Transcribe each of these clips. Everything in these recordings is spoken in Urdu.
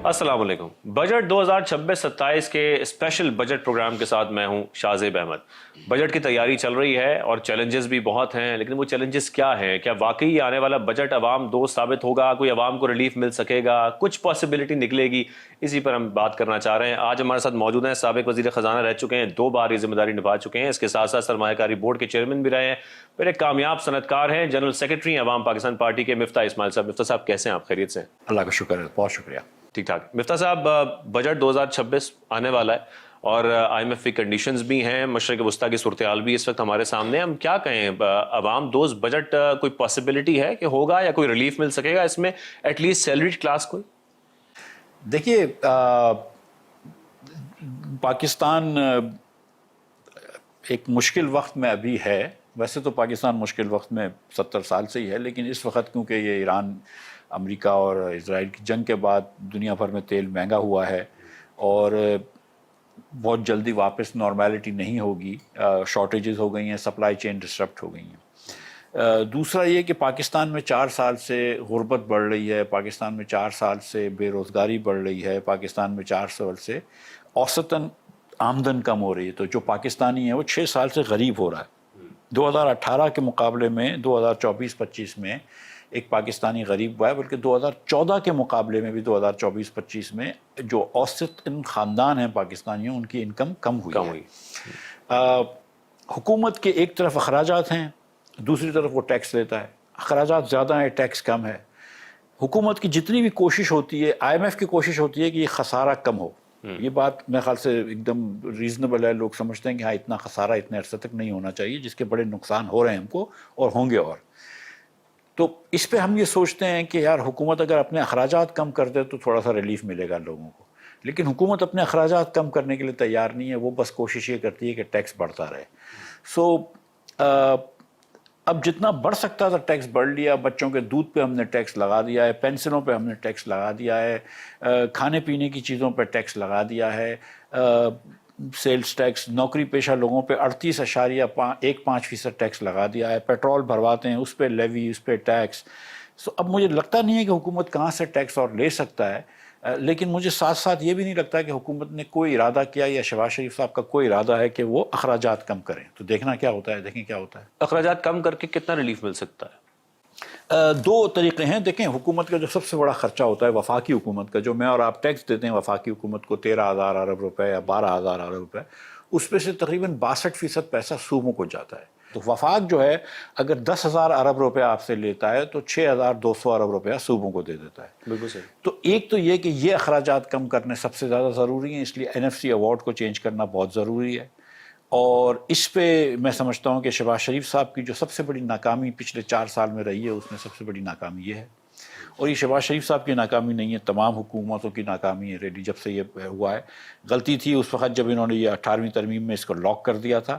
السلام علیکم. بجٹ 2026-27 کے اسپیشل بجٹ پروگرام کے ساتھ میں ہوں شاہزیب احمد. بجٹ کی تیاری چل رہی ہے اور چیلنجز بھی بہت ہیں، لیکن وہ چیلنجز کیا ہیں؟ کیا واقعی آنے والا بجٹ عوام دوست ثابت ہوگا؟ کوئی عوام کو ریلیف مل سکے گا؟ کچھ پاسبلٹی نکلے گی؟ اسی پر ہم بات کرنا چاہ رہے ہیں. آج ہمارے ساتھ موجود ہیں سابق وزیر خزانہ رہ چکے ہیں، 2 بار یہ ذمہ داری نبھا چکے ہیں، اس کے ساتھ ساتھ سرمایہ کاری بورڈ کے چیئرمین بھی رہے ہیں، پھر ایک کامیاب صنعت کار ہیں، جنرل سیکرٹری عوام پاکستان پارٹی کے مفتاح اسماعیل صاحب. مفتاح صاحب کیسے ہیں آپ؟ خیریت سے؟ اللہ کا شکر ہے، بہت شکریہ. ٹھیک ٹھاک. مفتاح صاحب، بجٹ 2026 آنے والا ہے اور آئی ایم ایف کی کنڈیشنز بھی ہیں، مشرق وسطیٰ کی صورتحال بھی اس وقت ہمارے سامنے. ہم کیا کہیں، عوام دوست بجٹ کوئی پاسبلٹی ہے کہ ہوگا یا کوئی ریلیف مل سکے گا اس میں ایٹ لیسٹ سیلریڈ کلاس کو؟ دیکھیے، پاکستان ایک مشکل وقت میں ابھی ہے. ویسے تو پاکستان مشکل وقت میں 70 سال سے ہی ہے، لیکن اس وقت کیونکہ یہ ایران، امریکہ اور اسرائیل کی جنگ کے بعد دنیا بھر میں تیل مہنگا ہوا ہے اور بہت جلدی واپس نارمیلٹی نہیں ہوگی. شارٹیجز ہو گئی ہیں، سپلائی چین ڈسرپٹ ہو گئی ہیں. دوسرا یہ کہ پاکستان میں 4 سال سے غربت بڑھ رہی ہے، پاکستان میں 4 سال سے بے روزگاری بڑھ رہی ہے، پاکستان میں 4 سال سے اوسطاً آمدن کم ہو رہی ہے. تو جو پاکستانی ہے وہ 6 سال سے غریب ہو رہا ہے. 2018 کے مقابلے میں 2024-25 میں ایک پاکستانی غریب ہوا ہے، بلکہ 2014 کے مقابلے میں بھی 2024-25 میں جو اوسط خاندان ہیں پاکستانیوں، ان کی انکم کم ہوئی ہے. حکومت کے ایک طرف اخراجات ہیں، دوسری طرف وہ ٹیکس لیتا ہے. اخراجات زیادہ ہیں، ٹیکس کم ہے. حکومت کی جتنی بھی کوشش ہوتی ہے، آئی ایم ایف کی کوشش ہوتی ہے کہ یہ خسارہ کم ہو. یہ بات میرے خیال سے ایک دم ریزنیبل ہے. لوگ سمجھتے ہیں کہ ہاں اتنا خسارہ اتنے عرصے تک نہیں ہونا چاہیے، جس کے بڑے نقصان ہو رہے ہیں ہم کو اور ہوں گے. اور تو اس پہ ہم یہ سوچتے ہیں کہ یار حکومت اگر اپنے اخراجات کم کر دے تو تھوڑا سا ریلیف ملے گا لوگوں کو. لیکن حکومت اپنے اخراجات کم کرنے کے لیے تیار نہیں ہے، وہ بس کوشش یہ کرتی ہے کہ ٹیکس بڑھتا رہے. اب جتنا بڑھ سکتا تھا ٹیکس بڑھ لیا. بچوں کے دودھ پہ ہم نے ٹیکس لگا دیا ہے، پینشنوں پہ ہم نے ٹیکس لگا دیا ہے، کھانے پینے کی چیزوں پہ ٹیکس لگا دیا ہے، سیلز ٹیکس، نوکری پیشہ لوگوں پہ 38.15% ٹیکس لگا دیا ہے. پیٹرول بھرواتے ہیں اس پہ لیوی، اس پہ ٹیکس. اب مجھے لگتا نہیں ہے کہ حکومت کہاں سے ٹیکس اور لے سکتا ہے. لیکن مجھے ساتھ ساتھ یہ بھی نہیں لگتا کہ حکومت نے کوئی ارادہ کیا یا شہباز شریف صاحب کا کوئی ارادہ ہے کہ وہ اخراجات کم کریں. تو دیکھنا کیا ہوتا ہے، دیکھیں کیا ہوتا ہے. اخراجات کم کر کے کتنا ریلیف مل سکتا ہے؟ 2 طریقے ہیں. دیکھیں، حکومت کا جو سب سے بڑا خرچہ ہوتا ہے وفاقی حکومت کا، جو میں اور آپ ٹیکس دیتے ہیں وفاقی حکومت کو 13,000 ارب روپے یا 12,000 ارب روپے، اس پہ سے تقریباً 62% پیسہ صوبوں کو جاتا ہے. تو وفاق جو ہے اگر 10,000 ارب روپے آپ سے لیتا ہے تو 6,200 ارب روپیہ صوبوں کو دے دیتا ہے. بالکل صحیح. تو ایک تو یہ کہ یہ اخراجات کم کرنے سب سے زیادہ ضروری ہیں، اس لیے NFC ایوارڈ کو چینج کرنا بہت ضروری ہے. اور اس پہ میں سمجھتا ہوں کہ شہباز شریف صاحب کی جو سب سے بڑی ناکامی پچھلے 4 سال میں رہی ہے، اس میں سب سے بڑی ناکامی یہ ہے. اور یہ شہباز شریف صاحب کی ناکامی نہیں ہے، تمام حکومتوں کی ناکامی ہے ریلی. جب سے یہ ہوا ہے، غلطی تھی اس وقت جب انہوں نے یہ 18ویں ترمیم میں اس کو لاک کر دیا تھا،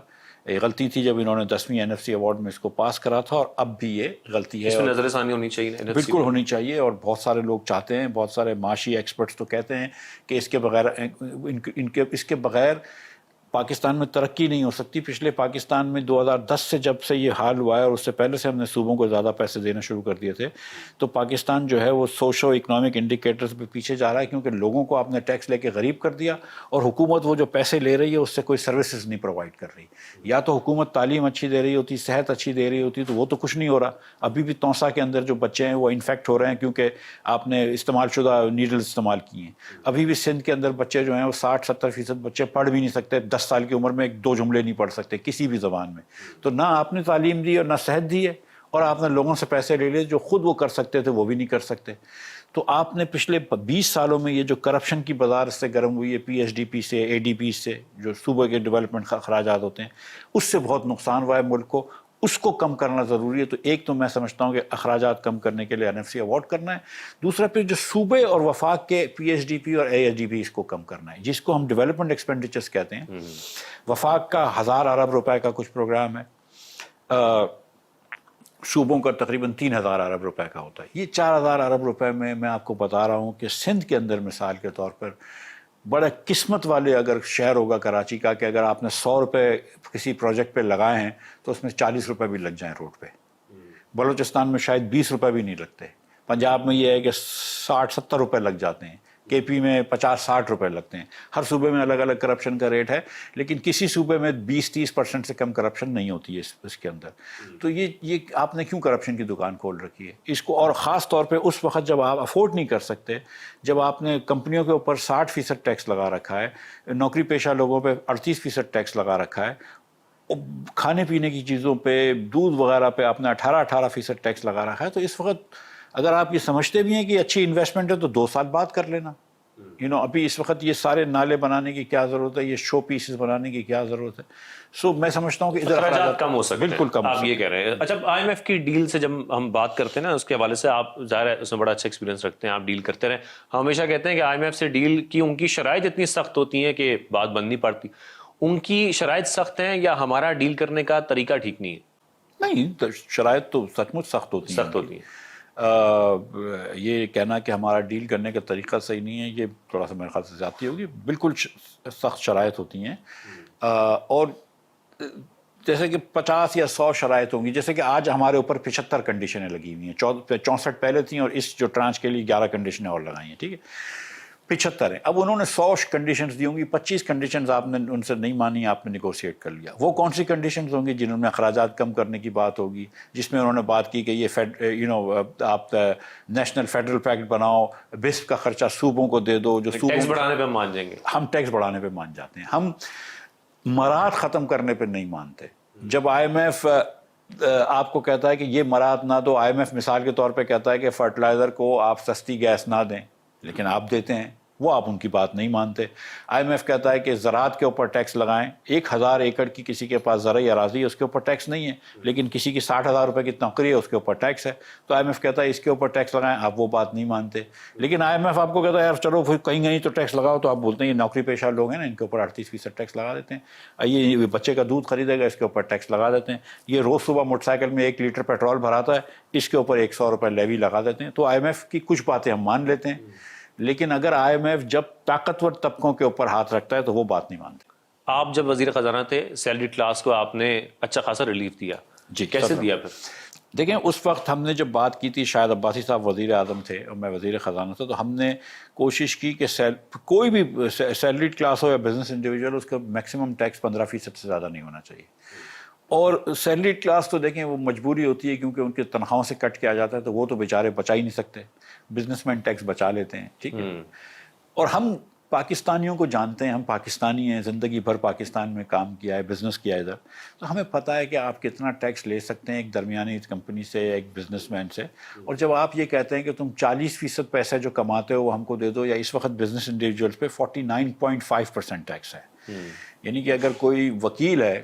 غلطی تھی جب انہوں نے 10ویں NFC ایوارڈ میں اس کو پاس کرا تھا، اور اب بھی یہ غلطی ہے. اس میں نظر ثانی ہونی چاہیے، بالکل ہونی چاہیے. اور بہت سارے لوگ چاہتے ہیں، بہت سارے معاشی ایکسپرٹس تو کہتے ہیں کہ اس کے بغیر پاکستان میں ترقی نہیں ہو سکتی. پچھلے پاکستان میں 2010 سے جب سے یہ حال ہوا ہے، اور اس سے پہلے سے ہم نے صوبوں کو زیادہ پیسے دینا شروع کر دیے تھے، تو پاکستان جو ہے وہ سوشو اکنامک انڈیکیٹرز پہ پیچھے جا رہا ہے، کیونکہ لوگوں کو آپ نے ٹیکس لے کے غریب کر دیا، اور حکومت وہ جو پیسے لے رہی ہے اس سے کوئی سروسز نہیں پرووائڈ کر رہی. یا تو حکومت تعلیم اچھی دے رہی ہوتی، صحت اچھی دے رہی ہوتی، تو وہ تو کچھ نہیں ہو رہا. ابھی بھی توسا کے اندر جو بچے ہیں وہ انفیکٹ ہو رہے ہیں کیونکہ آپ نے استعمال شدہ نیڈل استعمال کیے ہیں. ابھی بھی سندھ کے اندر بچے جو ہیں وہ 60-70% بچے پڑھ بھی نہیں سکتے. 10 سال کی عمر میں 2 جملے نہیں پڑھ سکتے کسی بھی زبان میں. تو نہ آپ نے تعلیم دی اور نہ صحت دی ہے، اور آپ نے لوگوں سے پیسے لے لیے جو خود وہ کر سکتے تھے وہ بھی نہیں کر سکتے. تو آپ نے پچھلے 20 سالوں میں یہ جو کرپشن کی بازار اس سے گرم ہوئی ہے، PSDP سے، ADP سے، جو صوبے کے ڈیولپمنٹ اخراجات ہوتے ہیں، اس سے بہت نقصان ہوا ہے ملک کو. اس کو کم کرنا ضروری ہے. تو ایک تو میں سمجھتا ہوں کہ اخراجات کم کرنے کے لیے NFC ایوارڈ کرنا ہے. دوسرا پھر جو صوبے اور وفاق کے PSDP اور ASDP اس کو کم کرنا ہے، جس کو ہم ڈیولپمنٹ ایکسپینڈیچرز کہتے ہیں. وفاق کا 1,000 ارب روپے کا کچھ پروگرام ہے، صوبوں کا تقریباً 3,000 ارب روپے کا ہوتا ہے. یہ 4,000 ارب روپے میں آپ کو بتا رہا ہوں کہ سندھ کے اندر مثال کے طور پر بڑے قسمت والے اگر شہر ہوگا کراچی کا، کہ اگر آپ نے 100 روپے کسی پروجیکٹ پہ لگائے ہیں تو اس میں 40 روپے بھی لگ جائیں روڈ پہ. بلوچستان میں شاید 20 روپے بھی نہیں لگتے. پنجاب میں یہ ہے کہ 60-70 روپے لگ جاتے ہیں. KP میں 50-60 روپے لگتے ہیں. ہر صوبے میں الگ الگ کرپشن کا ریٹ ہے, لیکن کسی صوبے میں 20-30% سے کم کرپشن نہیں ہوتی ہے اس کے اندر. تو یہ آپ نے کیوں کرپشن کی دکان کھول رکھی ہے اس کو؟ اور خاص طور پہ اس وقت جب آپ افورڈ نہیں کر سکتے, جب آپ نے کمپنیوں کے اوپر 60% ٹیکس لگا رکھا ہے, نوکری پیشہ لوگوں پہ 38% ٹیکس لگا رکھا ہے, کھانے پینے کی چیزوں پہ, دودھ وغیرہ پہ آپ نے 18% ٹیکس لگا رکھا ہے. تو اس وقت اگر آپ یہ سمجھتے بھی ہیں کہ اچھی انویسٹمنٹ ہے تو 2 سال بعد کر لینا. ابھی اس وقت یہ سارے نالے بنانے کی کیا ضرورت ہے, یہ شو پیسز بنانے کی کیا ضرورت ہے؟ سو میں سمجھتا ہوں کہ ادھر اخراجات کم ہو سکتے ہیں. بالکل کم ہو آپ یہ کہہ رہے ہیں. اچھا, IMF کی ڈیل سے جب ہم بات کرتے ہیں نا, اس کے حوالے سے آپ ظاہر ہے اس میں بڑا اچھا ایکسپیرینس رکھتے ہیں, آپ ڈیل کرتے رہے. ہم ہمیشہ کہتے ہیں کہ IMF سے ڈیل کی ان کی شرائط اتنی سخت ہوتی ہیں کہ بات بند نہیں پڑتی. ان کی شرائط سخت ہیں یا ہمارا ڈیل کرنے کا طریقہ ٹھیک نہیں ہے؟ نہیں, شرائط تو سچ مچ سخت ہوتی ہیں. یہ کہنا کہ ہمارا ڈیل کرنے کا طریقہ صحیح نہیں ہے, یہ تھوڑا سا میرے خیال سے زیادتی ہوگی. بالکل سخت شرائط ہوتی ہیں, اور جیسے کہ 50 یا 100 شرائط ہوں گی. جیسے کہ آج ہمارے اوپر 75 کنڈیشنیں لگی ہوئی ہیں, 64 پہلے تھیں اور اس جو ٹرانچ کے لیے 11 کنڈیشنیں اور لگائی ہیں. ٹھیک ہے, 75 ہیں. اب انہوں نے 100 کنڈیشنز دی ہوں گی, 25 کنڈیشنز آپ نے ان سے نہیں مانی, آپ نے نیگوشیٹ کر لیا. وہ کون سی کنڈیشنز ہوں گی؟ جنہوں میں اخراجات کم کرنے کی بات ہوگی, جس میں انہوں نے بات کی کہ یہ آپ نیشنل فیڈرل پیکٹ بناؤ, بسپ کا خرچہ صوبوں کو دے دو. جو ٹیکس بڑھانے پہ مان جائیں گے. ہم ٹیکس بڑھانے پہ مان جاتے ہیں, ہم مراد ختم کرنے پہ نہیں مانتے. جب IMF آپ کو کہتا ہے کہ یہ مراد نہ دو, IMF مثال کے طور پہ کہتا ہے کہ فرٹیلائزر کو آپ سستی گیس نہ دیں, لیکن آپ دیتے ہیں, وہ آپ ان کی بات نہیں مانتے. IMF کہتا ہے کہ زراعت کے اوپر ٹیکس لگائیں, 1000 ایکڑ کی کسی کے پاس زرعی اراضی ہے اس کے اوپر ٹیکس نہیں ہے, لیکن کسی کی 60,000 روپے کی نوکری ہے اس کے اوپر ٹیکس ہے. تو IMF کہتا ہے اس کے اوپر ٹیکس لگائیں, آپ وہ بات نہیں مانتے. لیکن IMF آپ کو کہتا ہے یار چلو پھر کہیں کہیں تو ٹیکس لگاؤ, تو آپ بولتے ہیں یہ نوکری پیشہ لوگ ہیں نا, ان کے اوپر 38% ٹیکس لگا دیتے ہیں. یہ بچے کا دودھ خریدے گا, اس کے اوپر ٹیکس لگا دیتے ہیں. یہ روز صبح موٹر سائیکل میں 1 لیٹر پیٹرول بھراتا ہے, اس کے اوپر 100 روپے لیوی لگا دیتے ہیں. تو IMF کی کچھ باتیں ہم مان لیتے ہیں, لیکن اگر IMF جب طاقتور طبقوں کے اوپر ہاتھ رکھتا ہے تو وہ بات نہیں مانتے. آپ جب وزیر خزانہ تھے, سیلری کلاس کو آپ نے اچھا خاصا ریلیف دیا. جی, کیسے دیا پھر؟ دیکھیں اس وقت ہم نے جب بات کی تھی, شاید عباسی صاحب وزیر اعظم تھے اور میں وزیر خزانہ تھا, تو ہم نے کوشش کی کہ کوئی بھی سیلریڈ کلاس ہو یا بزنس انڈیویجول, اس کا میکسیمم ٹیکس 15% سے زیادہ نہیں ہونا چاہیے. اور سیلریڈ کلاس تو دیکھیں وہ مجبوری ہوتی ہے, کیونکہ ان کے تنخواہوں سے کٹ کیا جاتا ہے, تو وہ تو بیچارے بچا ہی نہیں سکتے. بزنس مین ٹیکس بچا لیتے ہیں. ٹھیک ہے, اور ہم پاکستانیوں کو جانتے ہیں, ہم پاکستانی ہیں, زندگی بھر پاکستان میں کام کیا ہے, بزنس کیا ہے ادھر, تو ہمیں پتہ ہے کہ آپ کتنا ٹیکس لے سکتے ہیں ایک درمیانی کمپنی سے, ایک بزنس مین سے. اور جب آپ یہ کہتے ہیں کہ تم 40% پیسے جو کماتے ہو وہ ہم کو دے دو, یا اس وقت بزنس انڈیویجولس پہ 49.5% ٹیکس ہے. یعنی کہ اگر کوئی وکیل ہے,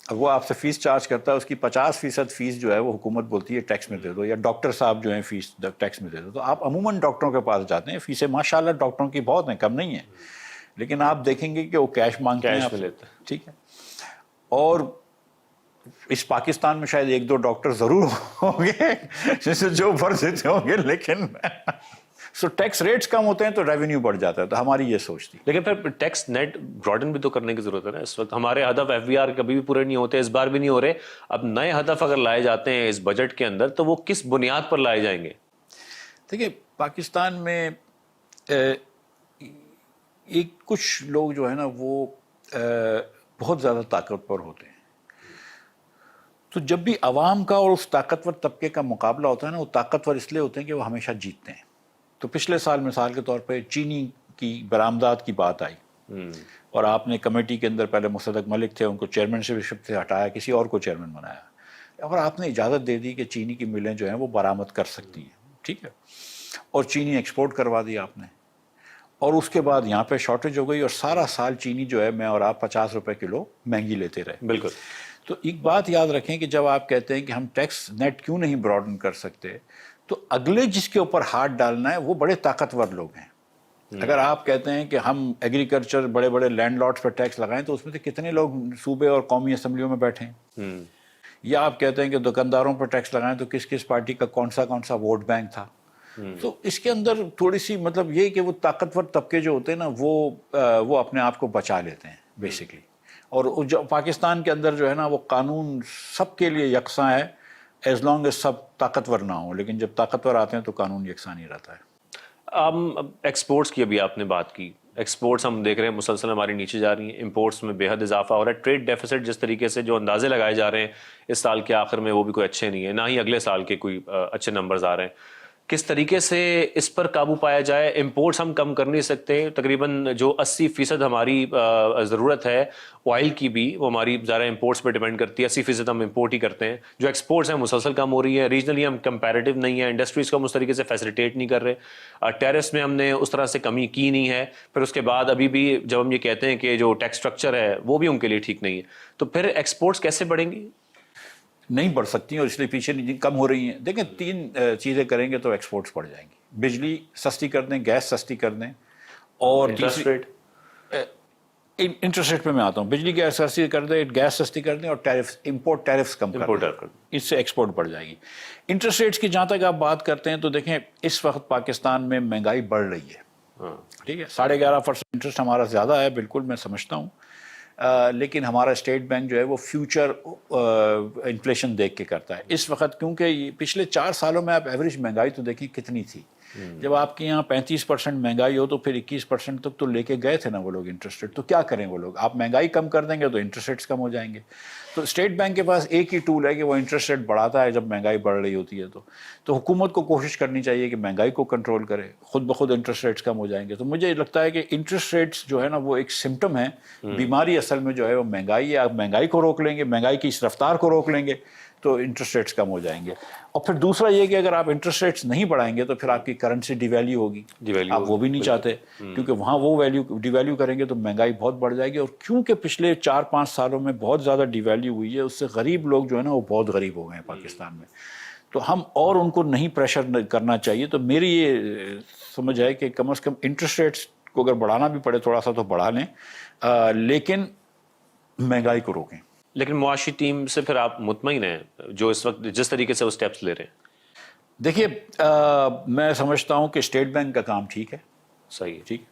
اب وہ آپ سے فیس چارج کرتا ہے, اس کی 50% فیس جو ہے وہ حکومت بولتی ہے ٹیکس میں دے دو, یا ڈاکٹر صاحب جو ہیں فیس ٹیکس میں دے دو. تو آپ عموماً ڈاکٹروں کے پاس جاتے ہیں, فیسیں ماشاءاللہ ڈاکٹروں کی بہت ہیں, کم نہیں ہیں, لیکن آپ دیکھیں گے کہ وہ کیش مانگتے ہیں, آپ لیتے ہیں. ٹھیک ہے, اور اس پاکستان میں شاید 1-2 ڈاکٹر ضرور ہوں گے جیسے جو بھر دیتے ہوں گے, لیکن سو ٹیکس ریٹس کم ہوتے ہیں تو ریونیو بڑھ جاتا ہے. تو ہماری یہ سوچ تھی. لیکن پھر ٹیکس نیٹ براڈن بھی تو کرنے کی ضرورت ہے نا. اس وقت ہمارے ہدف FBR کبھی بھی پورے نہیں ہوتے, اس بار بھی نہیں ہو رہے. اب نئے ہدف اگر لائے جاتے ہیں اس بجٹ کے اندر, تو وہ کس بنیاد پر لائے جائیں گے؟ دیکھیے پاکستان میں ایک کچھ لوگ جو ہے نا وہ بہت زیادہ طاقتور ہوتے ہیں. تو جب بھی عوام کا اور اس طاقتور طبقے کا مقابلہ ہوتا ہے نا, وہ طاقتور اس لیے ہوتے ہیں کہ وہ ہمیشہ جیتتے ہیں. تو پچھلے سال مثال کے طور پہ چینی کی برآمدات کی بات آئی, اور آپ نے کمیٹی کے اندر پہلے مصدق ملک تھے, ان کو چیئرمین شپ سے ہٹایا, کسی اور کو چیئرمین بنایا, اور آپ نے اجازت دے دی کہ چینی کی ملیں جو ہیں وہ برآمد کر سکتی ہیں. ٹھیک ہے, اور چینی ایکسپورٹ کروا دی آپ نے, اور اس کے بعد یہاں پہ شارٹیج ہو گئی, اور سارا سال چینی جو ہے میں اور آپ 50 روپے کلو مہنگی لیتے رہے. بالکل. تو ایک بات یاد رکھیں کہ جب آپ کہتے ہیں کہ ہم ٹیکس نیٹ کیوں نہیں براڈن کر سکتے, تو اگلے جس کے اوپر ہاتھ ڈالنا ہے وہ بڑے طاقتور لوگ ہیں. اگر آپ کہتے ہیں کہ ہم ایگریکلچر بڑے بڑے لینڈ لاٹس پر ٹیکس لگائیں, تو اس میں سے کتنے لوگ صوبے اور قومی اسمبلیوں میں بیٹھے ہیں. یا آپ کہتے ہیں کہ دکانداروں پر ٹیکس لگائیں, تو کس کس پارٹی کا کون سا ووٹ بینک تھا. تو اس کے اندر تھوڑی سی مطلب یہ کہ وہ طاقتور طبقے جو ہوتے ہیں نا وہ اپنے آپ کو بچا لیتے ہیں بیسکلی. اور جو پاکستان کے اندر جو ہے نا وہ قانون سب کے لیے یکساں ہے, ایز لانگ ایز سب طاقتور نہ ہوں, لیکن جب طاقتور آتے ہیں تو قانون یکساں نہیں رہتا ہے. ایکسپورٹس کی ابھی آپ نے بات کی، ایکسپورٹس ہم دیکھ رہے ہیں مسلسل ہماری نیچے جا رہی ہیں، امپورٹس میں بے حد اضافہ ہو رہا ہے، ٹریڈ ڈیفیسٹ جس طریقے سے جو اندازے لگائے جا رہے ہیں اس سال کے آخر میں وہ بھی کوئی اچھے نہیں ہیں، نہ ہی اگلے سال کے کوئی اچھے نمبرز آ رہے ہیں. کس طریقے سے اس پر قابو پایا جائے؟ امپورٹس ہم کم کر نہیں سکتے، تقریباً جو 80% ہماری ضرورت ہے آئل کی بھی وہ ہماری زیادہ امپورٹس پہ ڈیپینڈ کرتی ہے، 80% ہم امپورٹ ہی کرتے ہیں. جو ایکسپورٹس ہیں مسلسل کم ہو رہی ہے، ریجنلی ہم کمپیریٹیو نہیں ہیں، انڈسٹریز کو ہم اس طریقے سے فیسیلیٹیٹ نہیں کر رہے، ٹیرس میں ہم نے اس طرح سے کمی کی نہیں ہے. پھر اس کے بعد ابھی بھی جب ہم یہ کہتے ہیں کہ جو ٹیکس اسٹرکچر ہے وہ بھی ان کے لیے ٹھیک نہیں ہے، تو پھر ایکسپورٹس کیسے بڑھیں گی؟ نہیں بڑھ سکتی اور اس لیے پیچھے کم ہو رہی ہیں. دیکھیں 3 چیزیں کریں گے تو ایکسپورٹس بڑھ جائیں گی. بجلی سستی کر دیں، گیس سستی کر دیں، اور انٹرسٹ ریٹ، انٹرسٹ ریٹ پہ میں آتا ہوں. بجلی گیس سستی کر دیں، گیس سستی کر دیں، اور ٹیرفس، امپورٹ ٹیرفس کم کر دیں. اس سے ایکسپورٹ بڑھ جائے گی. انٹرسٹ ریٹس کی جہاں تک آپ بات کرتے ہیں تو دیکھیں اس وقت پاکستان میں مہنگائی بڑھ رہی ہے، ٹھیک ہے. 11.5% انٹرسٹ ہمارا زیادہ ہے، بالکل میں سمجھتا ہوں، لیکن ہمارا اسٹیٹ بینک جو ہے وہ فیوچر انفلیشن دیکھ کے کرتا ہے اس وقت. کیونکہ پچھلے 4 سالوں میں آپ ایوریج مہنگائی تو دیکھیں کتنی تھی. جب آپ کے یہاں 35% مہنگائی ہو تو پھر 21% تک تو لے کے گئے تھے نا وہ لوگ انٹرسٹ ریٹ. تو کیا کریں وہ لوگ؟ آپ مہنگائی کم کر دیں گے تو انٹرسٹ ریٹس کم ہو جائیں گے. تو اسٹیٹ بینک کے پاس ایک ہی ٹول ہے کہ وہ انٹرسٹ ریٹ بڑھاتا ہے جب مہنگائی بڑھ رہی ہوتی ہے. تو حکومت کو کوشش کرنی چاہیے کہ مہنگائی کو کنٹرول کرے، خود بخود انٹرسٹ ریٹس کم ہو جائیں گے. تو مجھے لگتا ہے کہ انٹرسٹ ریٹس جو ہے نا وہ ایک سمٹم ہے، بیماری اصل میں جو ہے وہ مہنگائی ہے. آپ مہنگائی کو روک لیں گے، مہنگائی کی اس رفتار کو روک لیں گے تو انٹرسٹ ریٹس کم ہو جائیں گے. اور پھر دوسرا یہ کہ اگر آپ انٹرسٹ ریٹس نہیں بڑھائیں گے تو پھر آپ کی کرنسی ڈی ویلیو ہوگی. آپ وہ بھی نہیں چاہتے، کیونکہ وہاں وہ ڈی ویلیو کریں گے تو مہنگائی بہت بڑھ جائے گی. اور کیونکہ پچھلے 4-5 سالوں میں بہت زیادہ ڈی ویلیو ہوئی ہے، اس سے غریب لوگ جو ہے نا وہ بہت غریب ہو گئے ہیں پاکستان میں. تو ہم اور ان کو نہیں پریشر کرنا چاہیے. تو میری یہ سمجھ ہے کہ کم از کم انٹرسٹ ریٹس کو اگر بڑھانا بھی پڑے تھوڑا سا تو بڑھا لیں، لیکن مہنگائی کو روکیں. لیکن معاشی ٹیم سے پھر آپ مطمئن ہیں جو اس وقت جس طریقے سے وہ سٹیپس لے رہے ہیں؟ دیکھیے میں سمجھتا ہوں کہ اسٹیٹ بینک کا کام ٹھیک ہے، صحیح ہے. ٹھیک.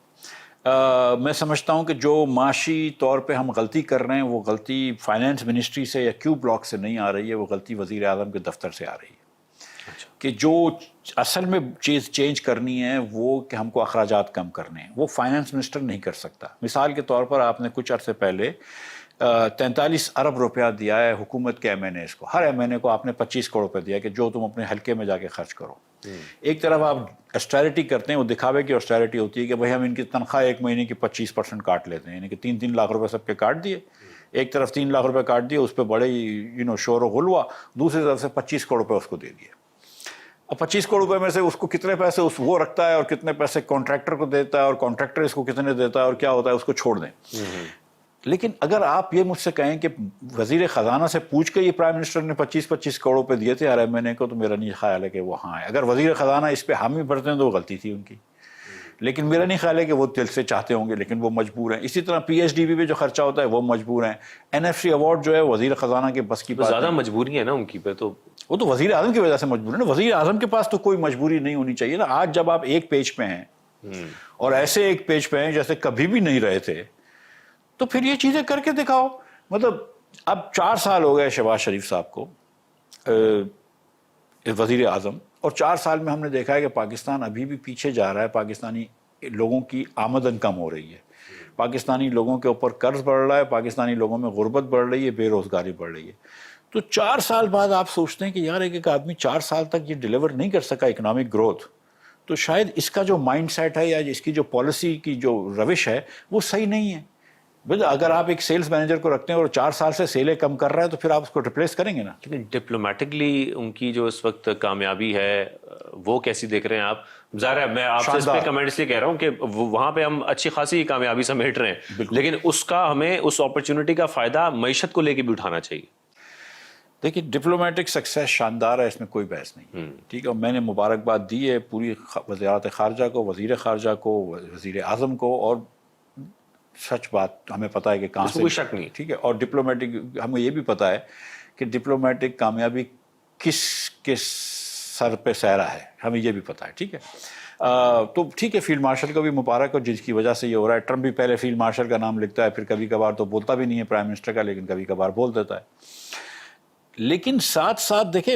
میں سمجھتا ہوں کہ جو معاشی طور پہ ہم غلطی کر رہے ہیں وہ غلطی فائنینس منسٹری سے یا کیو بلاک سے نہیں آ رہی ہے، وہ غلطی وزیر اعظم کے دفتر سے آ رہی ہے. کہ جو اصل میں چیز چینج کرنی ہے وہ کہ ہم کو اخراجات کم کرنے ہیں، وہ فائنینس منسٹر نہیں کر سکتا. مثال کے طور پر آپ نے کچھ عرصے پہلے 43 ارب روپیہ دیا ہے حکومت کے ایم این ایز کو. ہر ایم این اے کو آپ نے 25 کروڑ روپے دیا کہ جو تم اپنے حلقے میں جا کے خرچ کرو. ایک طرف آپ اسٹیرٹی کرتے ہیں، وہ دکھاوے کی اسٹیرٹی ہوتی ہے کہ بھائی ہم ان کی تنخواہ ایک مہینے کی 25% کاٹ لیتے ہیں، یعنی کہ 3 لاکھ روپے سب کے کاٹ دیے. ایک طرف 3 لاکھ روپے کاٹ دیے، اس پہ بڑے شور و غل ہوا. دوسری طرف سے 25 کروڑ روپے اس کو دے دیے. اور 25 کروڑ روپے میں سے اس کو کتنے پیسے وہ رکھتا ہے اور کتنے پیسے کانٹریکٹر کو دیتا ہے اور کانٹریکٹر اس کو کتنے دیتا ہے اور کیا ہوتا ہے اس کو چھوڑ دیں. لیکن اگر آپ یہ مجھ سے کہیں کہ وزیر خزانہ سے پوچھ کے یہ پرائم منسٹر نے 25 کروڑ روپے دیے تھے ہر ایم این اے کو، تو میرا نہیں خیال ہے کہ وہ ہاں ہے. اگر وزیر خزانہ اس پہ حامی بھرتے ہیں تو وہ غلطی تھی ان کی، لیکن میرا نہیں خیال ہے کہ وہ دل سے چاہتے ہوں گے، لیکن وہ مجبور ہیں. اسی طرح پی ایچ ڈی پہ جو خرچہ ہوتا ہے وہ مجبور ہیں. این ایف سی ایوارڈ جو ہے وزیر خزانہ کے بس کی بات زیادہ مجبوری ہے نا ان کی پہ، تو وہ تو وزیر اعظم کی وجہ سے مجبور ہے نا. وزیر اعظم کے پاس تو کوئی مجبوری نہیں ہونی چاہیے نا. آج جب آپ ایک پیج پہ ہیں اور ایسے ایک پیج پہ ہیں جیسے کبھی بھی نہیں رہے تھے، تو پھر یہ چیزیں کر کے دکھاؤ. مطلب اب 4 سال ہو گئے شہباز شریف صاحب کو وزیر اعظم، اور 4 سال میں ہم نے دیکھا ہے کہ پاکستان ابھی بھی پیچھے جا رہا ہے. پاکستانی لوگوں کی آمدن کم ہو رہی ہے، پاکستانی لوگوں کے اوپر قرض بڑھ رہا ہے، پاکستانی لوگوں میں غربت بڑھ رہی ہے، بے روزگاری بڑھ رہی ہے. تو 4 سال بعد آپ سوچتے ہیں کہ یار ایک آدمی 4 سال تک یہ ڈیلیور نہیں کر سکا اکنامک گروتھ، تو شاید اس کا جو مائنڈ سیٹ ہے یا اس کی جو پالیسی کی جو روش ہے وہ صحیح نہیں ہے. اگر آپ ایک سیلز مینیجر کو رکھتے ہیں اور 4 سال سے سیلیں کم کر رہا ہے تو پھر آپ اس کو ریپلیس کریں گے نا. لیکن ڈپلومیٹکلی ان کی جو اس وقت کامیابی ہے وہ کیسی دیکھ رہے ہیں آپ؟ ظاہر ہے میں آپ سے اس پہ کمنٹ اس لیے کہہ رہا ہوں کہ وہاں پہ ہم اچھی خاصی کامیابی سمیٹ رہے ہیں، لیکن اس کا ہمیں اس اپرچونٹی کا فائدہ معیشت کو لے کے بھی اٹھانا چاہیے. دیکھیے ڈپلومیٹک سکسیس شاندار ہے، اس میں کوئی بحث نہیں، ٹھیک ہے. اور میں نے مبارکباد دی ہے پوری وزارت خارجہ کو، وزیر خارجہ کو، وزیر اعظم کو. اور سچ بات ہمیں پتہ ہے کہ کہاں سے، کوئی شک نہیں، ٹھیک ہے. اور ڈپلومیٹک ہمیں یہ بھی پتہ ہے کہ ڈپلومیٹک کامیابی کس کے سر پہ سہرا ہے، ہمیں یہ بھی پتہ ہے، ٹھیک ہے. تو ٹھیک ہے، فیلڈ مارشل کو بھی مبارک ہو جس کی وجہ سے یہ ہو رہا ہے. ٹرمپ بھی پہلے فیلڈ مارشل کا نام لکھتا ہے، پھر کبھی کبھار تو بولتا بھی نہیں ہے پرائم منسٹر کا، لیکن کبھی کبھار بول دیتا ہے. لیکن ساتھ ساتھ دیکھیں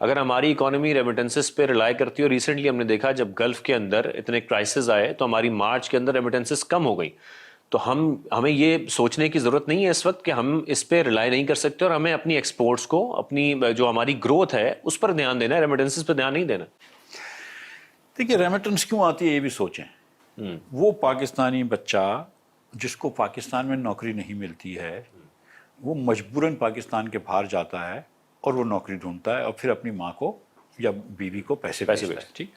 اگر ہماری اکانومی ریمیٹنسز پہ ریلائی کرتی ہے، اور ریسنٹلی ہم نے دیکھا جب گلف کے اندر اتنے کرائسس آئے تو ہماری مارچ کے اندر ریمیٹنسز کم ہو گئی، تو ہمیں یہ سوچنے کی ضرورت نہیں ہے اس وقت کہ ہم اس پہ ریلائی نہیں کر سکتے، اور ہمیں اپنی ایکسپورٹس کو، اپنی جو ہماری گروتھ ہے اس پر دھیان دینا ہے، ریمیٹنسز پہ دھیان نہیں دینا۔ دیکھیے ریمیٹنس کیوں آتی ہے یہ بھی سوچیں۔ وہ پاکستانی بچہ جس کو پاکستان میں نوکری نہیں ملتی ہے، وہ مجبوراً پاکستان کے باہر جاتا ہے اور وہ نوکری ڈھونڈتا ہے اور پھر اپنی ماں کو یا بیوی کو پیسے بھیجتا ہے، ٹھیک۔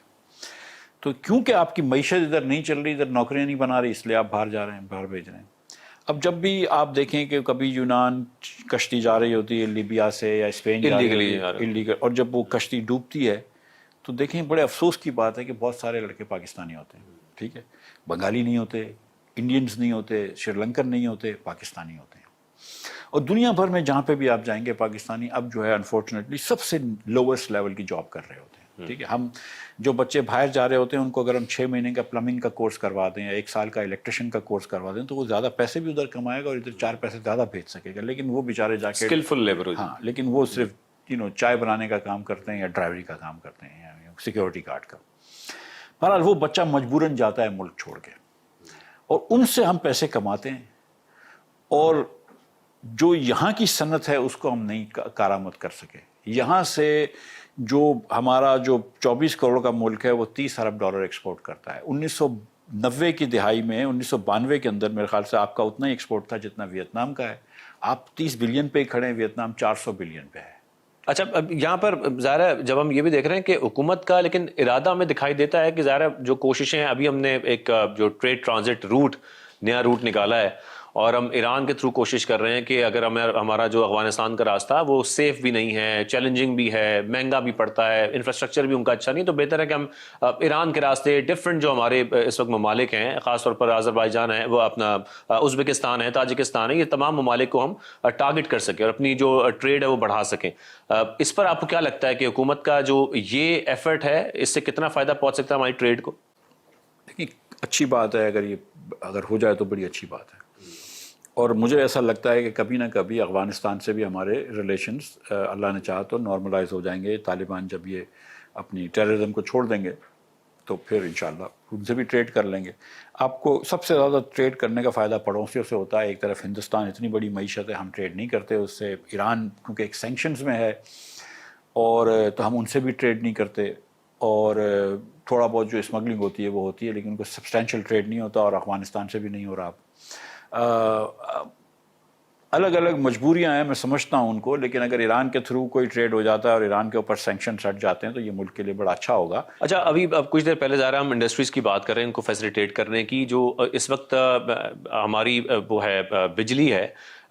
تو کیونکہ آپ کی معیشت ادھر نہیں چل رہی، ادھر نوکریاں نہیں بنا رہی، اس لیے آپ باہر جا رہے ہیں، باہر بھیج رہے ہیں۔ اب جب بھی آپ دیکھیں کہ کبھی یونان کشتی جا رہی ہوتی ہے لیبیا سے یا اسپین جا رہی ہوتی ہے انلیگل، اور جب وہ کشتی ڈوبتی ہے تو دیکھیں بڑے افسوس کی بات ہے کہ بہت سارے لڑکے پاکستانی ہوتے ہیں، ٹھیک ہے، بنگالی نہیں ہوتے، انڈینز نہیں ہوتے، سری لنکن نہیں ہوتے، پاکستانی ہوتے ہیں۔ اور دنیا بھر میں جہاں پہ بھی آپ جائیں گے پاکستانی اب جو ہے انفارچونیٹلی سب سے لوورسٹ لیول کی جاب کر رہے ہوتے ہیں، ٹھیک ہے۔ ہم جو بچے باہر جا رہے ہوتے ہیں ان کو اگر ہم 6 مہینے کا پلمبنگ کا کورس کروا دیں یا 1 سال کا الیکٹریشین کا کورس کروا دیں تو وہ زیادہ پیسے بھی ادھر کمائے گا اور ادھر 4 پیسے زیادہ بھیج سکے گا، لیکن وہ بیچارے جا کے اسکلفل لیبر، ہاں، لیکن وہ صرف چائے بنانے کا کام کرتے ہیں یا ڈرائیوری کا کام کرتے ہیں یا سیکیورٹی گارڈ کا۔ بہرحال وہ بچہ مجبوراً جاتا ہے ملک چھوڑ کے، اور ان سے ہم پیسے کماتے ہیں، اور جو یہاں کی صنعت ہے اس کو ہم نہیں کارآمد کر سکے۔ یہاں سے جو ہمارا جو 24 کروڑ کا ملک ہے وہ 30 ارب ڈالر ایکسپورٹ کرتا ہے۔ 1990 کی دہائی میں 1992 کے اندر میرے خیال سے آپ کا اتنا ہی ایکسپورٹ تھا جتنا ویتنام کا ہے۔ آپ 30 بلین پہ ہی کھڑے ہیں، ویتنام 400 بلین پہ ہے۔ اچھا، اب یہاں پر ظاہر ہے جب ہم یہ بھی دیکھ رہے ہیں کہ حکومت کا لیکن ارادہ ہمیں دکھائی دیتا ہے کہ ظاہر ہے جو کوششیں ابھی ہم نے ایک جو ٹریڈ ٹرانزٹ روٹ نیا روٹ نکالا ہے، اور ہم ایران کے تھرو کوشش کر رہے ہیں کہ اگر ہمارا جو افغانستان کا راستہ وہ سیف بھی نہیں ہے، چیلنجنگ بھی ہے، مہنگا بھی پڑتا ہے، انفراسٹرکچر بھی ان کا اچھا نہیں، تو بہتر ہے کہ ہم ایران کے راستے ڈفرینٹ جو ہمارے اس وقت ممالک ہیں، خاص طور پر آذربائیجان ہے، وہ اپنا ازبکستان ہے، تاجکستان ہے، یہ تمام ممالک کو ہم ٹارگٹ کر سکیں اور اپنی جو ٹریڈ ہے وہ بڑھا سکیں۔ اس پر آپ کو کیا لگتا ہے کہ حکومت کا جو یہ ایفرٹ ہے اس سے کتنا فائدہ پہنچ سکتا ہے ہماری ٹریڈ کو؟ دیکھیں اچھی بات ہے، اگر ہو جائے تو بڑی اچھی بات ہے، اور مجھے ایسا لگتا ہے کہ کبھی نہ کبھی افغانستان سے بھی ہمارے ریلیشنز اللہ نے چاہا تو نارملائز ہو جائیں گے۔ طالبان جب یہ اپنی ٹیررزم کو چھوڑ دیں گے تو پھر انشاءاللہ ان سے بھی ٹریڈ کر لیں گے۔ آپ کو سب سے زیادہ ٹریڈ کرنے کا فائدہ پڑوسیوں سے ہوتا ہے۔ ایک طرف ہندوستان اتنی بڑی معیشت ہے، ہم ٹریڈ نہیں کرتے اس سے۔ ایران کیونکہ ایک سینکشنز میں ہے اور تو ہم ان سے بھی ٹریڈ نہیں کرتے، اور تھوڑا بہت جو اسمگلنگ ہوتی ہے وہ ہوتی ہے، لیکن کوئی سبسٹینشیل ٹریڈ نہیں ہوتا، اور افغانستان سے بھی نہیں ہو رہا۔ الگ الگ مجبوریاں ہیں، میں سمجھتا ہوں ان کو، لیکن اگر ایران کے تھرو کوئی ٹریڈ ہو جاتا ہے اور ایران کے اوپر سینکشن ہٹ جاتے ہیں تو یہ ملک کے لیے بڑا اچھا ہوگا۔ اچھا، اب کچھ دیر پہلے ظاہر ہم انڈسٹریز کی بات کر رہے ہیں، ان کو فیسیلیٹیٹ کرنے کی۔ جو اس وقت ہماری وہ ہے بجلی ہے،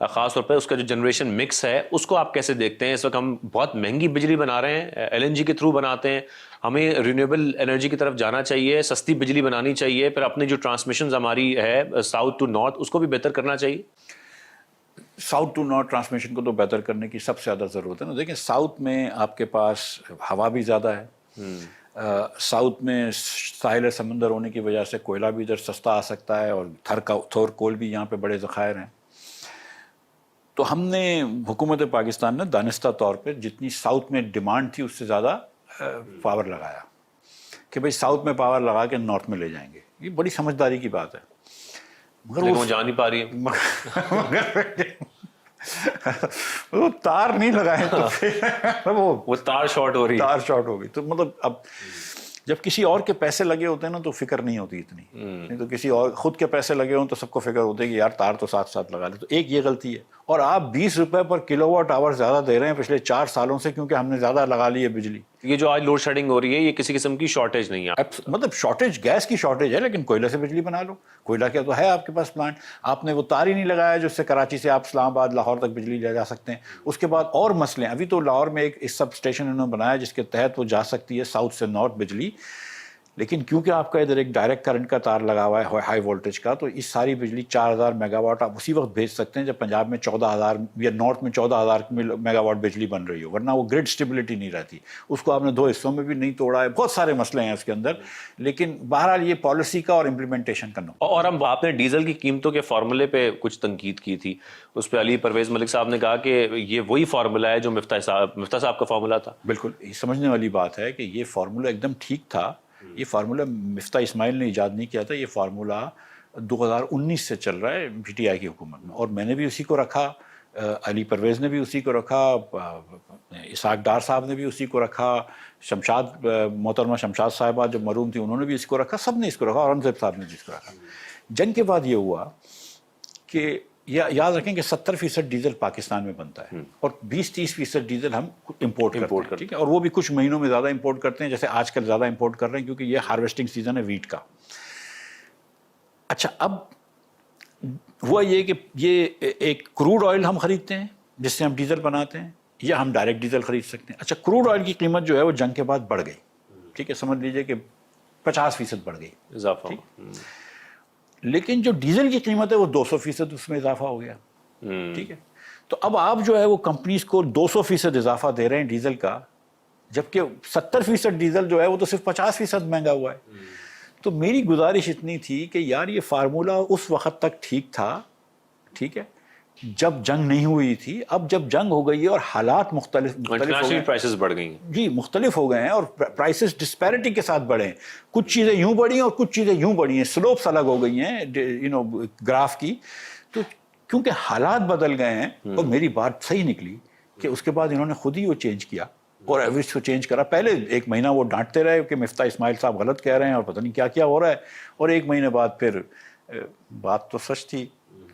خاص طور پہ اس کا جو جنریشن مکس ہے اس کو آپ کیسے دیکھتے ہیں؟ اس وقت ہم بہت مہنگی بجلی بنا رہے ہیں، LNG کے تھرو بناتے ہیں، ہمیں رینیویبل انرجی کی طرف جانا چاہیے، سستی بجلی بنانی چاہیے، پھر اپنی جو ٹرانسمیشنز ہماری ہے ساؤتھ ٹو نارتھ اس کو بھی بہتر کرنا چاہیے۔ ساؤتھ ٹو نارتھ ٹرانسمیشن کو تو بہتر کرنے کی سب سے زیادہ ضرورت ہے نا۔ دیکھیں ساؤتھ میں آپ کے پاس ہوا بھی زیادہ ہے، ساؤتھ میں ساحل سمندر ہونے کی وجہ سے کوئلہ بھی ادھر سستا آ سکتا ہے، اور تھور کول بھی یہاں پہ بڑے ذخائر ہیں۔ تو ہم نے حکومت پاکستان نے دانستہ طور پہ جتنی ساؤتھ میں ڈیمانڈ تھی اس سے زیادہ پاور لگایا کہ بھئی ساؤتھ میں پاور لگا کے نارتھ میں لے جائیں گے۔ یہ بڑی سمجھداری کی بات ہے، مگر وہ جان نہیں پا رہی ہے، وہ تار نہیں لگائے تو پھر وہ تار شارٹ ہو رہی ہے، تار شارٹ ہو گئی۔ تو مطلب اب جب کسی اور کے پیسے لگے ہوتے ہیں نا تو فکر نہیں ہوتی اتنی، نہیں تو کسی اور خود کے پیسے لگے ہوں تو سب کو فکر ہوتی ہے کہ یار تار تو ساتھ ساتھ لگا لے۔ تو ایک یہ غلطی ہے، اور آپ 20 روپے پر کلو واٹ آور زیادہ دے رہے ہیں پچھلے 4 سالوں سے کیونکہ ہم نے زیادہ لگا لی ہے بجلی۔ یہ جو آج لوڈ شیڈنگ ہو رہی ہے یہ کسی قسم کی شارٹیج نہیں ہے، مطلب شارٹیج گیس کی شارٹیج ہے، لیکن کوئلہ سے بجلی بنا لو۔ کوئلہ کیا تو ہے آپ کے پاس پلانٹ، آپ نے وہ تار ہی نہیں لگایا جس سے کراچی سے آپ اسلام آباد لاہور تک بجلی لے جا سکتے ہیں۔ اس کے بعد اور مسئلے ہیں، ابھی تو لاہور میں ایک سب اسٹیشن انہوں نے بنایا جس کے تحت وہ جا سکتی ہے ساؤتھ سے نارتھ بجلی، لیکن کیونکہ آپ کا ادھر ایک ڈائریکٹ کرنٹ کا تار لگا ہوا ہے ہائی وولٹیج کا، تو اس ساری بجلی 4000 میگا واٹ آپ اسی وقت بھیج سکتے ہیں جب پنجاب میں 14000 یا نارتھ میں 14000 میگا واٹ بجلی بن رہی ہو، ورنہ وہ گرڈ اسٹیبلٹی نہیں رہتی. اس کو آپ نے 2 حصوں میں بھی نہیں توڑا ہے. بہت سارے مسئلے ہیں اس کے اندر، لیکن بہرحال یہ پالیسی کا اور امپلیمنٹیشن کا نقطہ. اور ہم آپ نے ڈیزل کی قیمتوں کے فارمولے پہ کچھ تنقید کی تھی، اس پہ علی پرویز ملک صاحب نے کہا کہ یہ وہی فارمولہ ہے جو مفتاح صاحب کا فارمولہ تھا. بالکل یہ سمجھنے والی بات ہے کہ یہ فارمولہ ایک دم ٹھیک تھا. یہ فارمولہ مفتاح اسماعیل نے ایجاد نہیں کیا تھا، یہ فارمولہ 2019 سے چل رہا ہے پی ٹی آئی کی حکومت میں، اور میں نے بھی اسی کو رکھا، علی پرویز نے بھی اسی کو رکھا، اسحاق ڈار صاحب نے بھی اسی کو رکھا، محترمہ شمشاد صاحبہ جو مرحوم تھی انہوں نے بھی اس کو رکھا، سب نے اس کو رکھا، اورنگزیب صاحب نے بھی اس کو رکھا. جنگ کے بعد یہ ہوا کہ یاد رکھیں کہ 70% ڈیزل پاکستان میں بنتا ہے اور 20-30% ڈیزل ہم امپورٹ کرتے ہیں، ٹھیک ہے، اور وہ بھی کچھ مہینوں میں زیادہ امپورٹ کرتے ہیں، جیسے آج کل زیادہ امپورٹ کر رہے ہیں کیونکہ یہ ہارویسٹنگ سیزن ہے ویٹ کا. اچھا اب ہوا یہ کہ یہ ایک کروڈ آئل ہم خریدتے ہیں جس سے ہم ڈیزل بناتے ہیں، یا ہم ڈائریکٹ ڈیزل خرید سکتے ہیں. اچھا کروڈ آئل کی قیمت جو ہے وہ جنگ کے بعد بڑھ گئی، ٹھیک ہے، سمجھ لیجئے کہ 50% بڑھ گئی اضافہ. لیکن جو ڈیزل کی قیمت ہے وہ 200% اس میں اضافہ ہو گیا، ٹھیک ہے. تو اب آپ جو ہے وہ کمپنیز کو 200% اضافہ دے رہے ہیں ڈیزل کا، جبکہ 70% ڈیزل جو ہے وہ تو صرف 50% مہنگا ہوا ہے. تو میری گزارش اتنی تھی کہ یار یہ فارمولہ اس وقت تک ٹھیک تھا، ٹھیک ہے، جب جنگ نہیں ہوئی تھی. اب جب جنگ ہو گئی ہے اور حالات مختلف ہو گئے، پرائسز بڑھ گئی ہیں، جی مختلف ہو گئے ہیں اور پرائسز ڈسپیرٹی کے ساتھ بڑھے ہیں. کچھ چیزیں یوں بڑھی ہیں اور کچھ چیزیں یوں بڑھی ہیں، سلوپس الگ ہو گئی ہیں گراف کی. تو کیونکہ حالات بدل گئے ہیں، اور میری بات صحیح نکلی کہ اس کے بعد انہوں نے خود ہی وہ چینج کیا اور ایوریج کو چینج کرا. پہلے 1 مہینہ وہ ڈانٹتے رہے کہ مفتاح اسماعیل صاحب غلط کہہ رہے ہیں اور پتہ نہیں کیا کیا ہو رہا ہے، اور 1 مہینے بعد پھر بات تو سچ تھی.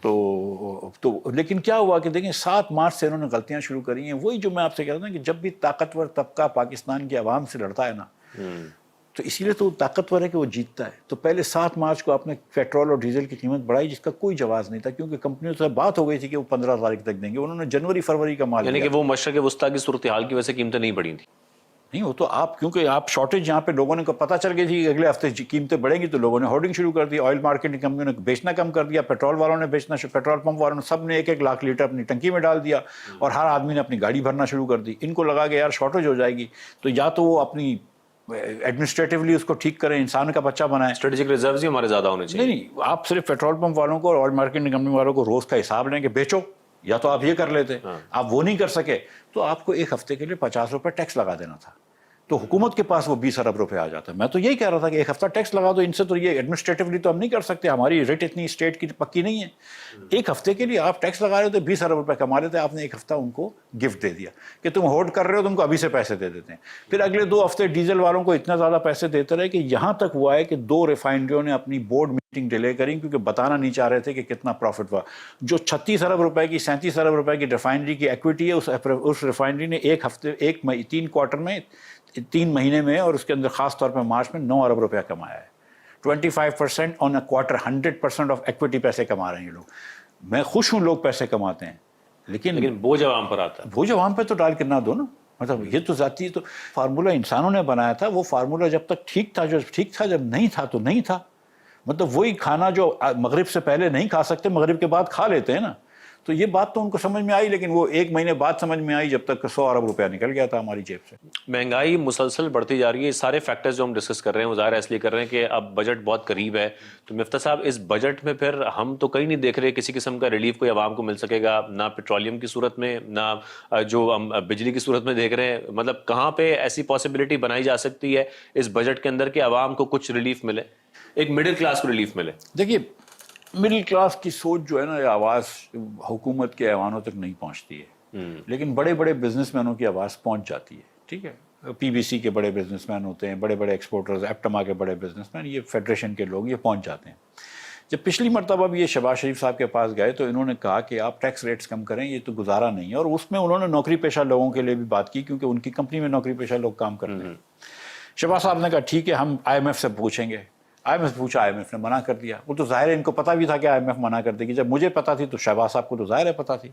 تو لیکن کیا ہوا کہ دیکھیں 7 مارچ سے انہوں نے غلطیاں شروع کری ہیں. وہی جو میں آپ سے کہہ رہا ہوں کہ جب بھی طاقتور طبقہ پاکستان کی عوام سے لڑتا ہے نا، تو اسی لیے تو طاقتور ہے کہ وہ جیتتا ہے. تو پہلے 7 مارچ کو آپ نے پیٹرول اور ڈیزل کی قیمت بڑھائی جس کا کوئی جواز نہیں تھا، کیونکہ کمپنیوں سے بات ہو گئی تھی کہ وہ 15 تاریخ تک دیں گے. انہوں نے جنوری فروری کا مال یعنی کہ وہ مشرق وسطیٰ کی صورتحال کی وجہ سے قیمتیں نہیں بڑھی تھیں. نہیں، وہ تو آپ کیونکہ آپ شارٹیج یہاں پہ لوگوں نے کو پتہ چل گئی تھی کہ اگلے ہفتے قیمتیں بڑھیں گی، تو لوگوں نے ہورڈنگ شروع کر دی. آئل مارکیٹنگ کمپنیوں نے بیچنا کم کر دیا، پیٹرول والوں نے بیچنا، پیٹرول پمپ والوں نے، سب نے 1-1 لاکھ لیٹر اپنی ٹنکی میں ڈال دیا اور ہر آدمی نے اپنی گاڑی بھرنا شروع کر دی. ان کو لگا کہ یار شارٹیج ہو جائے گی، تو یا تو وہ اپنی ایڈمنسٹریٹولی اس کو ٹھیک کریں، انسان کا بچہ بنائیں. اسٹریٹجک ریزروز ہی ہمارے زیادہ ہونے چاہیے. نہیں، آپ صرف پیٹرول پمپ والوں کو اور آئل مارکیٹنگ کمپنی والوں کو روز کا حساب لیں کہ بیچو، یا تو آپ یہ کر لیتے. آپ وہ نہیں کر سکے تو آپ کو 1 ہفتے کے لیے 50 روپے ٹیکس لگا دینا تھا، تو حکومت کے پاس وہ 20 ارب روپے آ جاتا ہے. میں تو یہی کہہ رہا تھا کہ 1 ہفتہ ٹیکس لگا دو، ان سے تو یہ ایڈمنسٹریٹولی تو ہم نہیں کر سکتے، ہماری ریٹ اتنی اسٹیٹ کی پکی نہیں ہے. 1 ہفتے کے لیے آپ ٹیکس لگا رہے تھے، 20 ارب روپے کما لیتے. آپ نے 1 ہفتہ ان کو گفٹ دے دیا کہ تم ہولڈ کر رہے ہو، تم کو ابھی سے پیسے دے دیتے ہیں. پھر اگلے 2 ہفتے ڈیزل والوں کو اتنا زیادہ پیسے دیتے رہے کہ یہاں تک ہوا ہے کہ 2 ریفائنریوں نے اپنی بورڈ میٹنگ ڈیلے کریں کیونکہ بتانا نہیں چاہ رہے تھے کہ کتنا پروفٹ ہوا. جو 36 ارب روپے کی 37 ارب روپے کی ریفائنری کی ایکویٹی ہے، اس ریفائنری نے 1 ہفتے 3 کوارٹر میں 3 مہینے میں، اور اس کے اندر خاص طور پہ مارچ میں 9 ارب روپیہ کمایا ہے. 25% آن اے کوارٹر، 100% آف ایکویٹی پیسے کما رہے ہیں یہ لوگ. میں خوش ہوں لوگ پیسے کماتے ہیں، لیکن بوجھ عوام پر آتا ہے. بوجھ عوام پہ تو ڈال کے نہ دو نا. مطلب یہ تو ذاتی تو فارمولہ انسانوں نے بنایا تھا. وہ فارمولہ جب تک ٹھیک تھا، جو ٹھیک تھا، جب نہیں تھا تو نہیں تھا. مطلب وہی کھانا جو مغرب سے پہلے نہیں کھا سکتے، مغرب کے بعد کھا لیتے ہیں نا. تو یہ بات تو ان کو سمجھ میں آئی، لیکن وہ 1 مہینے بعد سمجھ میں آئی جب تک 100 ارب روپیہ نکل گیا تھا ہماری جیب سے. مہنگائی مسلسل بڑھتی جا رہی ہے. یہ سارے فیکٹرز جو ہم ڈسکس کر رہے ہیں وہ ظاہر ہے اس لیے کر رہے ہیں کہ اب بجٹ بہت قریب ہے. تو مفتاح صاحب اس بجٹ میں پھر ہم تو کہیں نہیں دیکھ رہے کسی قسم کا ریلیف کوئی عوام کو مل سکے گا، نہ پیٹرولیم کی صورت میں، نہ جو ہم بجلی کی صورت میں دیکھ رہے ہیں. مطلب کہاں پہ ایسی پاسبلٹی بنائی جا سکتی ہے اس بجٹ کے اندر کہ عوام کو کچھ ریلیف ملے، ایک مڈل کلاس کو ریلیف ملے؟ دیکھیے مڈل کلاس کی سوچ جو ہے نا، یہ آواز حکومت کے ایوانوں تک نہیں پہنچتی ہے، لیکن بڑے بڑے بزنس مینوں کی آواز پہنچ جاتی ہے. ٹھیک ہے، پی بی سی کے بڑے بزنس مین ہوتے ہیں، بڑے بڑے ایکسپورٹرز، ایپٹما کے بڑے بزنس مین، یہ فیڈریشن کے لوگ یہ پہنچ جاتے ہیں. جب پچھلی مرتبہ بھی یہ شہباز شریف صاحب کے پاس گئے تو انہوں نے کہا کہ آپ ٹیکس ریٹس کم کریں، یہ تو گزارا نہیں ہے. اور اس میں انہوں نے نوکری پیشہ لوگوں کے لیے بھی بات کی کیونکہ ان کی کمپنی میں نوکری پیشہ لوگ کام کرتے ہیں. شہباز صاحب نے کہا ٹھیک ہے ہم آئی ایم ایف سے پوچھیں گے. آئی ایم ایف پوچھا، آئی ایم ایف نے منع کر دیا. وہ تو ظاہر ہے ان کو پتہ بھی تھا کہ آئی ایم ایف منع کر دے گی. جب مجھے پتہ تھی تو شہباز صاحب کو تو ظاہر ہے پتہ تھی.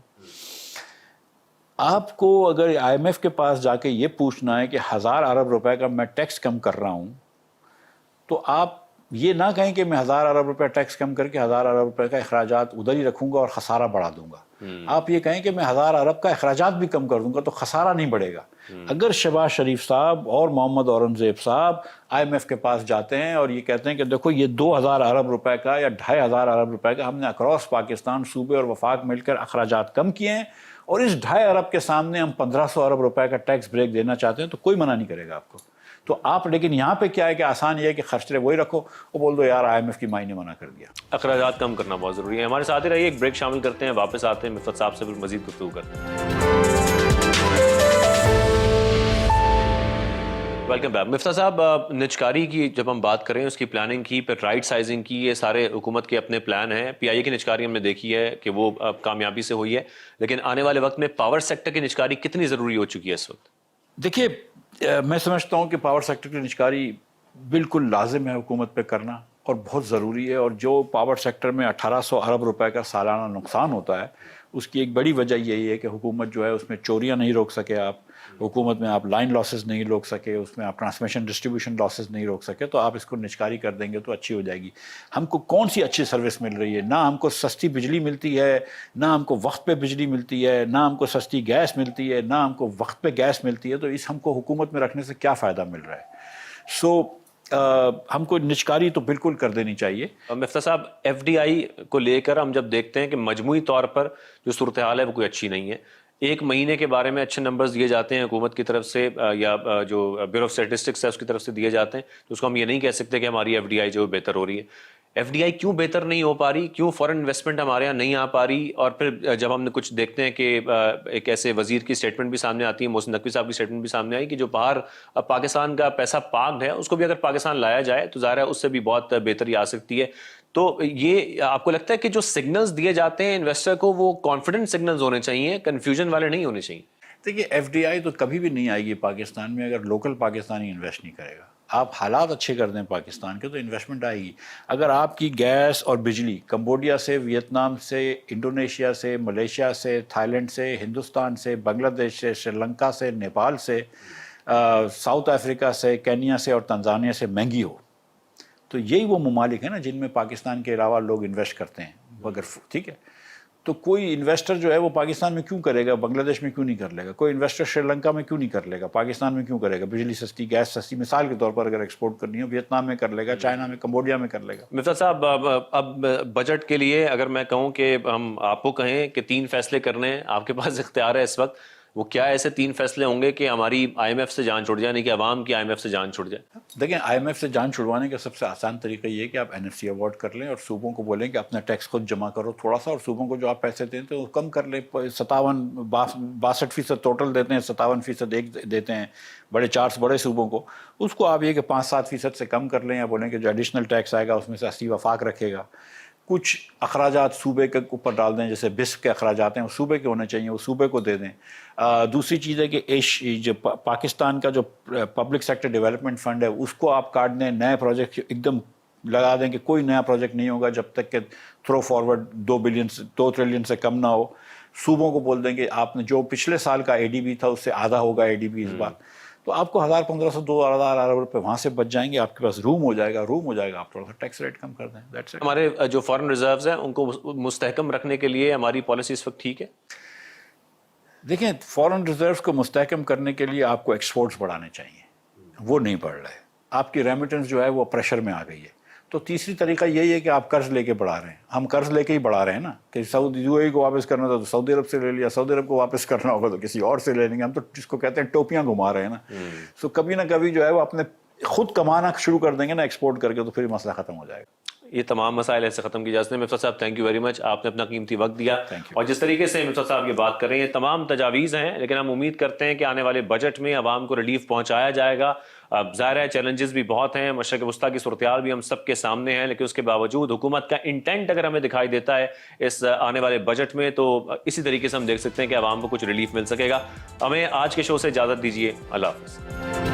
آپ کو اگر آئی ایم ایف کے پاس جا کے یہ پوچھنا ہے کہ 1000 ارب روپے کا میں ٹیکس کم کر رہا ہوں تو آپ یہ نہ کہیں کہ میں 1000 ارب روپے ٹیکس کم کر کے 1000 ارب روپے کا اخراجات ادھر ہی رکھوں گا اور خسارہ بڑھا دوں گا. آپ یہ کہیں کہ میں 1000 ارب کا اخراجات بھی کم کر دوں گا تو خسارہ نہیں بڑھے گا. اگر شہباز شریف صاحب اور محمد اورنگزیب صاحب IMF کے پاس جاتے ہیں اور یہ کہتے ہیں کہ دیکھو یہ 2000 ارب روپے کا یا 2500 ارب روپے کا ہم نے اکراس پاکستان صوبے اور وفاق مل کر اخراجات کم کیے ہیں اور اس 2.5 ارب کے سامنے ہم 1500 ارب روپے کا ٹیکس بریک دینا چاہتے ہیں تو کوئی منع نہیں کرے گا آپ کو. تو آپ لیکن یہاں پہ کیا ہے کہ آسان یہ ہے کہ خرچے وہی رکھو اور بول دو یار IMF کی مائی نے منع کر دیا. اخراجات کم کرنا بہت ضروری ہے. ہمارے ساتھ ہی رہیے, ایک بریک شامل کرتے ہیں, واپس آتے ہیں, مفت صاحب سے پھر مزید گفتگو کرتے ہیں. Welcome back. مفتاح صاحب, نجکاری کی جب ہم بات کریں, اس کی پلاننگ کی, پھر رائٹ سائزنگ کی, یہ سارے حکومت کے اپنے پلان ہیں. PIA کی نجکاری ہم نے دیکھی ہے کہ وہ کامیابی سے ہوئی ہے, لیکن آنے والے وقت میں پاور سیکٹر کی نجکاری کتنی ضروری ہو چکی ہے اس وقت؟ دیکھیے, میں سمجھتا ہوں کہ پاور سیکٹر کی نجکاری بالکل لازم ہے حکومت پہ کرنا اور بہت ضروری ہے. اور جو پاور سیکٹر میں 1800 ارب روپے کا سالانہ نقصان ہوتا ہے, اس کی ایک بڑی وجہ یہی ہے کہ حکومت جو ہے اس میں چوریاں نہیں روک سکے آپ, حکومت میں آپ لائن لاسز نہیں روک سکے, اس میں آپ ٹرانسمیشن ڈسٹریبیوشن لاسز نہیں روک سکے. تو آپ اس کو نجکاری کر دیں گے تو اچھی ہو جائے گی. ہم کو کون سی اچھی سروس مل رہی ہے؟ نہ ہم کو سستی بجلی ملتی ہے, نہ ہم کو وقت پہ بجلی ملتی ہے, نہ ہم کو سستی گیس ملتی ہے, نہ ہم کو وقت پہ گیس ملتی ہے. تو اس ہم کو حکومت میں رکھنے سے کیا فائدہ مل رہا ہے؟ ہم کو نجکاری تو بالکل کر دینی چاہیے. مفتاح صاحب, FDI کو لے کر ہم جب دیکھتے ہیں کہ مجموعی طور پر جو صورتحال ہے وہ کوئی اچھی نہیں ہے. ایک مہینے کے بارے میں اچھے نمبرز دیے جاتے ہیں حکومت کی طرف سے یا جو بیورو آف اسٹیٹسٹکس ہے اس کی طرف سے دیے جاتے ہیں, تو اس کو ہم یہ نہیں کہہ سکتے کہ ہماری FDI جو بہتر ہو رہی ہے. FDI کیوں بہتر نہیں ہو پا رہی, کیوں فورن انویسٹمنٹ ہمارے یہاں نہیں آ پا رہی؟ اور پھر جب ہم کچھ دیکھتے ہیں کہ ایک ایسے وزیر کی اسٹیٹمنٹ بھی سامنے آتی ہے, محسن نقوی صاحب کی اسٹیٹمنٹ بھی سامنے آئی کہ جو باہر پاکستان کا پیسہ پاکڈ ہے اس کو بھی اگر پاکستان لایا جائے تو ظاہر ہے اس سے بھی بہت بہتری آ سکتی ہے. تو یہ آپ کو لگتا ہے کہ جو سگنلز دیے جاتے ہیں انویسٹر کو وہ کانفیڈنٹ سگنلز ہونے چاہیے, کنفیوژن والے نہیں ہونے چاہیے؟ دیکھیے, FDI تو کبھی بھی نہیں آئے گی پاکستان میں اگر لوکل پاکستانی انویسٹ نہیں کرے گا. آپ حالات اچھے کر دیں پاکستان کے تو انویسٹمنٹ آئے گی. اگر آپ کی گیس اور بجلی کمبوڈیا سے, ویتنام سے, انڈونیشیا سے, ملیشیا سے, تھائی لینڈ سے, ہندوستان سے, بنگلہ دیش سے, سری لنکا سے, نیپال سے, ساؤتھ افریقہ سے, کینیا سے اور تنزانیہ سے مہنگی ہو, تو یہی وہ ممالک ہیں نا جن میں پاکستان کے علاوہ لوگ انویسٹ کرتے ہیں. مگر ٹھیک ہے, تو کوئی انویسٹر جو ہے وہ پاکستان میں کیوں کرے گا, بنگلہ دیش میں کیوں نہیں کر لے گا؟ کوئی انویسٹر سری لنکا میں کیوں نہیں کر لے گا, پاکستان میں کیوں کرے گا؟ بجلی سستی, گیس سستی, مثال کے طور پر اگر ایکسپورٹ کرنی ہو ویتنام میں کر لے گا, چائنا میں, کمبوڈیا میں کر لے گا. مفتاح صاحب, اب بجٹ کے لیے اگر میں کہوں کہ ہم آپ کو کہیں کہ 3 فیصلے کرنے ہیں, آپ کے پاس اختیار ہے اس وقت, وہ کیا ایسے 3 فیصلے ہوں گے کہ ہماری IMF سے جان چھوڑ جائے, یعنی کہ عوام کی IMF سے جان چھوڑ جائے؟ دیکھیں, IMF سے جان چھڑوانے کا سب سے آسان طریقہ یہ ہے کہ آپ NFC ایوارڈ کر لیں اور صوبوں کو بولیں کہ اپنا ٹیکس خود جمع کرو تھوڑا سا, اور صوبوں کو جو آپ پیسے دیتے ہیں وہ کم کر لیں. 62% ٹوٹل دیتے ہیں, 57% ایک دیتے ہیں بڑے 4 بڑے صوبوں کو. اس کو آپ یہ کہ 5-7% سے کم کر لیں, یا بولیں کہ جو ایڈیشنل ٹیکس آئے گا اس میں سے 80 وفاق رکھے گا. کچھ اخراجات صوبے کے اوپر ڈال دیں, جیسے بسپ کے اخراجات ہیں وہ صوبے کے ہونے چاہیے, وہ صوبے کو دے دیں. دوسری چیز ہے کہ جو پاکستان کا جو پبلک سیکٹر ڈیولپمنٹ فنڈ ہے اس کو آپ کاٹ دیں, نئے پروجیکٹ ایک دم لگا دیں کہ کوئی نیا پروجیکٹ نہیں ہوگا جب تک کہ تھرو فارورڈ 2 ٹریلین سے کم نہ ہو. صوبوں کو بول دیں کہ آپ نے جو پچھلے سال کا ADB تھا اس سے آدھا ہوگا ADB اس بار, تو آپ کو 1000, 1500, 2000 ارب روپے وہاں سے بچ جائیں گے. آپ کے پاس روم ہو جائے گا, آپ تھوڑا سا ٹیکس ریٹ کم کر دیں. ہمارے جو فارن ریزروز ہیں ان کو مستحکم رکھنے کے لیے ہماری پالیسی اس وقت ٹھیک ہے؟ دیکھیں, فارن ریزروز کو مستحکم کرنے کے لیے آپ کو ایکسپورٹس بڑھانے چاہیے, وہ نہیں بڑھ رہے. آپ کی ریمیٹنس جو ہے وہ پریشر میں آ گئی ہے. تو تیسری طریقہ یہی ہے کہ آپ قرض لے کے بڑھا رہے ہیں. ہم قرض لے کے ہی بڑھا رہے ہیں نا, کہ سعودی UAE کو واپس کرنا تھا تو سعودی عرب سے لے لیا, سعودی عرب کو واپس کرنا ہوگا تو کسی اور سے لے لیں گے. ہم تو جس کو کہتے ہیں ٹوپیاں گھما رہے ہیں نا. سو کبھی نہ کبھی جو ہے وہ اپنے خود کمانا شروع کر دیں گے نا ایکسپورٹ کر کے, تو پھر مسئلہ ختم ہو جائے گا. یہ تمام مسائل ایسے ختم کی جا سکتے ہیں. مفتاح صاحب, تھینک یو ویری مچ, آپ نے اپنا قیمتی وقت دیا. اور جس طریقے سے مفتاح صاحب یہ بات کر رہے ہیں, تمام تجاویز ہیں, لیکن ہم امید کرتے ہیں کہ آنے والے بجٹ میں عوام کو ریلیف پہنچایا جائے گا. ظاہر ہے چیلنجز بھی بہت ہیں, مشرق وسطیٰ کی صورتحال بھی ہم سب کے سامنے ہیں, لیکن اس کے باوجود حکومت کا انٹینٹ اگر ہمیں دکھائی دیتا ہے اس آنے والے بجٹ میں, تو اسی طریقے سے ہم دیکھ سکتے ہیں کہ عوام کو کچھ ریلیف مل سکے گا. ہمیں آج کے شو سے اجازت دیجیے. اللہ حافظ.